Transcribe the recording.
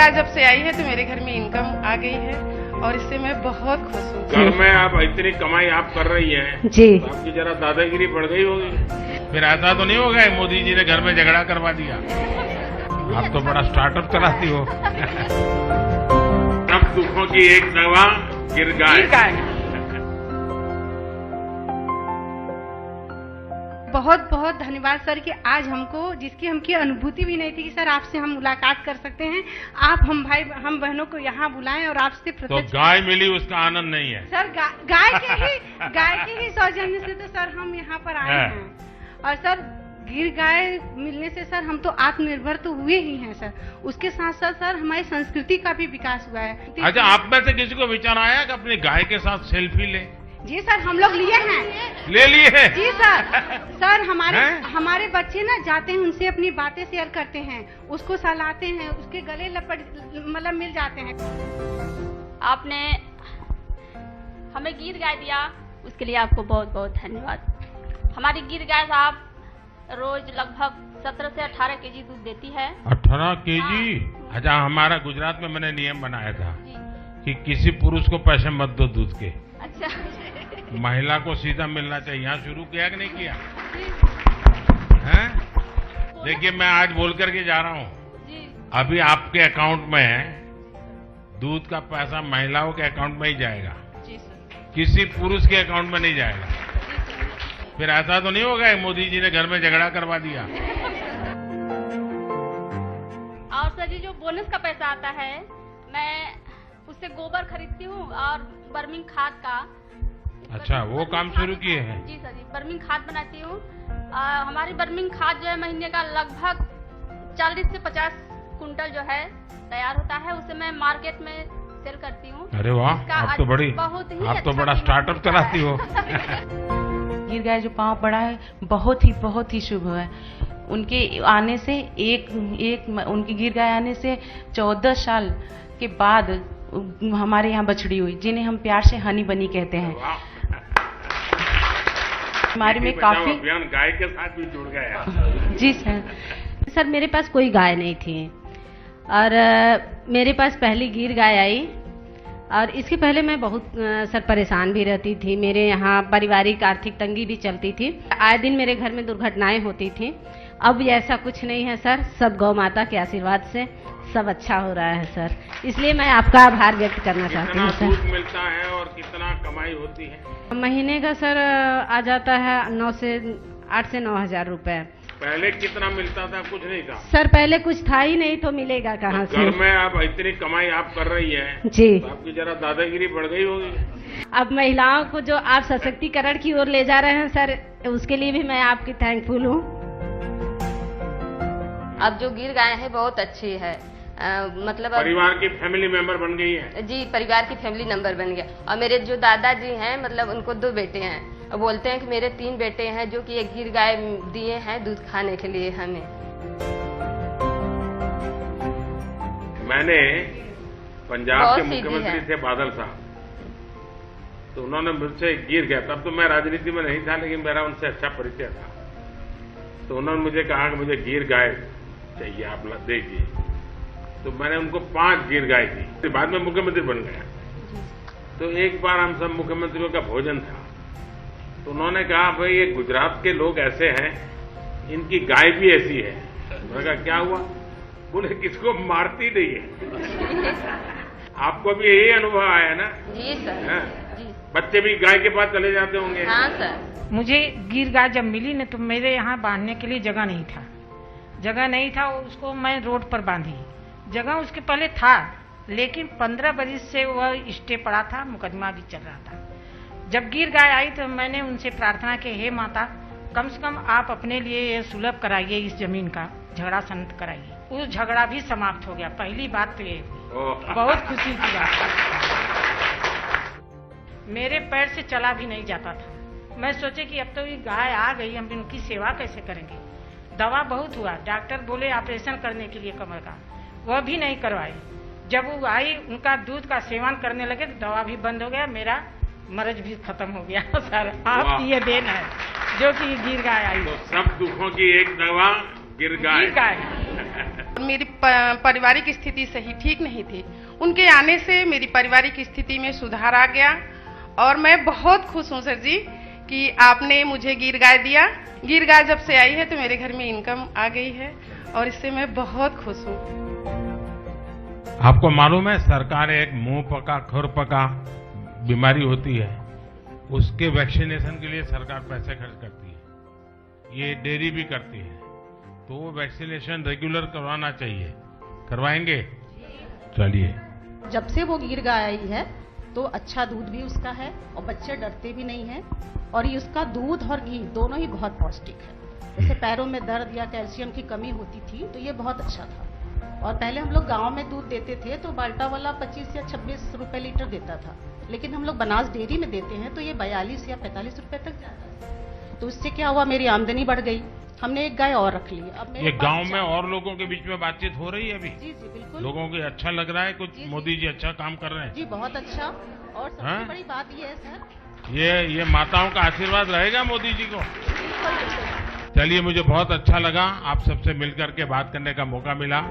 गाय जब से आई है तो मेरे घर में इनकम आ गई है और इससे मैं बहुत खुश हूँ। घर में आप इतनी कमाई आप कर रही हैं जी, तो आपकी जरा दादागिरी बढ़ गई होगी। फिर ऐसा तो नहीं होगा मोदी जी ने घर में झगड़ा करवा दिया? आप तो बड़ा स्टार्टअप चलाती हो। सब दुखों की एक दवा गिर गाय। बहुत बहुत धन्यवाद सर कि आज हमको जिसकी हमकी अनुभूति भी नहीं थी कि सर आपसे हम मुलाकात कर सकते हैं, आप हम बहनों को यहाँ बुलाएं और आपसे तो गाय मिली उसका आनंद नहीं है सर। गाय के ही सौजन्य से तो सर हम यहाँ पर आए हैं। और सर गिर गाय मिलने से सर हम तो आत्मनिर्भर तो हुए ही हैं सर, उसके साथ साथ सर हमारी संस्कृति का भी विकास हुआ है। अच्छा, आप में से किसी को विचार आया कि अपनी गाय के साथ सेल्फी ले? जी सर, हम लोग लिए हैं। ले लिए हैं? जी सर। सर हमारे बच्चे ना जाते हैं, उनसे अपनी बातें शेयर करते हैं, उसको सहलाते हैं, उसके गले मतलब मिल जाते हैं। आपने हमें गिर गाय दिया, उसके लिए आपको बहुत बहुत धन्यवाद। हमारी गिर गाय साहब रोज लगभग 17 से 18 केजी दूध देती है। 18 केजी? हाँ। अच्छा, हमारा गुजरात में मैंने नियम बनाया था कि किसी पुरुष को पैसे मत दो दूध के। अच्छा। महिला को सीधा मिलना चाहिए। यहाँ शुरू किया कि नहीं किया? हैं? देखिए, मैं आज बोल करके जा रहा हूँ, अभी आपके अकाउंट में दूध का पैसा महिलाओं के अकाउंट में ही जाएगा, किसी पुरुष के अकाउंट में नहीं जाएगा। फिर ऐसा तो नहीं होगा मोदी जी ने घर में झगड़ा करवा दिया? और सर जी, जो बोनस का पैसा आता है, मैं उससे गोबर खरीदती हूँ और बर्मिंग खाद का। अच्छा, वो काम शुरू किए हैं? जी सर जी, बर्मिंग खाद बनाती हूँ। हमारी बर्मिंग खाद जो है महीने का लगभग 40 से 50 कुंटल जो है तैयार होता है, उसे मैं मार्केट में सेल करती हूँ। अरे वाह, आप तो बड़ा स्टार्टअप चलाती हो। गिर गाय जो पांव पड़ा है बहुत ही शुभ है। उनके आने से उनकी गिर गाय आने से 14 साल के बाद हमारे यहाँ बछड़ी हुई, जिन्हें हम प्यार से हनी बनी कहते हैं। हमारे में काफी गाय के साथ भी जुड़ गया। जी सर, मेरे पास कोई गाय नहीं थी और मेरे पास पहली गिर गाय आई और इसके पहले मैं बहुत सर परेशान भी रहती थी। मेरे यहाँ पारिवारिक आर्थिक तंगी भी चलती थी, आए दिन मेरे घर में दुर्घटनाएं होती थी। अब ऐसा कुछ नहीं है सर, सब गौ माता के आशीर्वाद से सब अच्छा हो रहा है सर, इसलिए मैं आपका आभार व्यक्त करना चाहती हूँ सर। दूध मिलता है और कितना कमाई होती है? महीने का सर आ जाता है 8 से 9 हजार रुपए। पहले कितना मिलता था? कुछ नहीं था सर, पहले कुछ था ही नहीं तो मिलेगा कहाँ से? घर में आप इतनी कमाई आप कर रही हैं जी, तो आपकी जरा दादागिरी बढ़ गई होगी। अब महिलाओं को जो आप सशक्तिकरण की ओर ले जा रहे हैं सर, उसके लिए भी मैं आपकी थैंकफुल हूँ। अब जो गिर गाय है बहुत अच्छी है, मतलब परिवार की फैमिली मेंबर बन गई है। जी, परिवार की फैमिली नंबर बन गया। और मेरे जो दादाजी हैं, मतलब उनको 2 बेटे हैं, और बोलते हैं कि मेरे 3 बेटे हैं जो कि एक गिर गाय दिए हैं दूध खाने के लिए हमें। मैंने पंजाब के मुख्यमंत्री थे बादल साहब, तो उन्होंने मुझसे गिर गया, तब तो मैं राजनीति में नहीं था लेकिन मेरा उनसे अच्छा परिचय था, तो उन्होंने मुझे कहा कि मुझे गिर गाय चाहिए, आप दीजिए। तो मैंने उनको 5 गिर गाय दी। बाद में मुख्यमंत्री बन गया। तो एक बार हम सब मुख्यमंत्रियों का भोजन था, तो उन्होंने कहा भाई ये गुजरात के लोग ऐसे हैं, इनकी गाय भी ऐसी है। मैंने कहा क्या हुआ? बोले किसको मारती नहीं है। आपको भी यही अनुभव आया ना? जी सर। जी। बच्चे भी गाय के पास चले जाते होंगे? हाँ सर। मुझे गिर गाय जब मिली न तो मेरे यहाँ बांधने के लिए जगह नहीं था, उसको मैं रोड पर बांधी। जगह उसके पहले था, लेकिन 15 बरस से वह स्टे पड़ा था, मुकदमा भी चल रहा था। जब गिर गाय आई तो मैंने उनसे प्रार्थना की, हे माता, कम से कम आप अपने लिए ये सुलभ कराइए, इस जमीन का झगड़ा शांत कराइए। वो झगड़ा भी समाप्त हो गया। पहली बात तो ये बहुत खुशी की बात। मेरे पैर से चला भी नहीं जाता था। मैं सोचे कि अब तो ये गाय आ गई, हम इनकी सेवा कैसे करेंगे। दवा बहुत हुआ, डॉक्टर बोले ऑपरेशन करने के लिए कमर का, वह भी नहीं करवाई। जब वो आई, उनका दूध का सेवन करने लगे तो दवा भी बंद हो गया, मेरा मर्ज भी खत्म हो गया। सर, आपकी ये देन है जो कि गिर गाय आई। तो सब दुखों की एक दवा गिर गाय। मेरी पारिवारिक स्थिति सही ठीक नहीं थी। उनके आने से मेरी पारिवारिक स्थिति में सुधार आ गया और मैं बहुत खुश हूँ सर जी कि आपने मुझे गिर गाय दिया। गिर गाय जब से आई है तो मेरे घर में इनकम आ गई है और इससे मैं बहुत खुश हूँ। आपको मालूम है, सरकार एक मुंह पका खुर पका बीमारी होती है, उसके वैक्सीनेशन के लिए सरकार पैसे खर्च करती है। ये डेयरी भी करती है, तो वो वैक्सीनेशन रेगुलर करवाना चाहिए। करवाएंगे? चलिए। जब से वो गिर गाय आई है तो अच्छा दूध भी उसका है और बच्चे डरते भी नहीं हैं और ये उसका दूध और घी दोनों ही बहुत पौष्टिक है। जैसे पैरों में दर्द या कैल्शियम की कमी होती थी तो ये बहुत अच्छा था। और पहले हम लोग गांव में दूध देते थे तो बाल्टा वाला 25 या 26 रुपए लीटर देता था, लेकिन हम लोग बनास डेयरी में देते हैं तो ये 42 या 45 रुपए तक जाता है। तो उससे क्या हुआ, मेरी आमदनी बढ़ गई। हमने एक गाय और रख ली। अब ये गांव में और लोगों के बीच में बातचीत हो रही है अभी? जी जी बिल्कुल। लोगों को अच्छा लग रहा है कुछ? जी, मोदी जी अच्छा काम कर रहे हैं जी, बहुत अच्छा। और सबसे हाँ? बड़ी बात ये है सर, ये माताओं का आशीर्वाद रहेगा मोदी जी को। बिल्कुल। चलिए, मुझे बहुत अच्छा लगा आप सबसे मिलकर के बात करने का मौका मिला।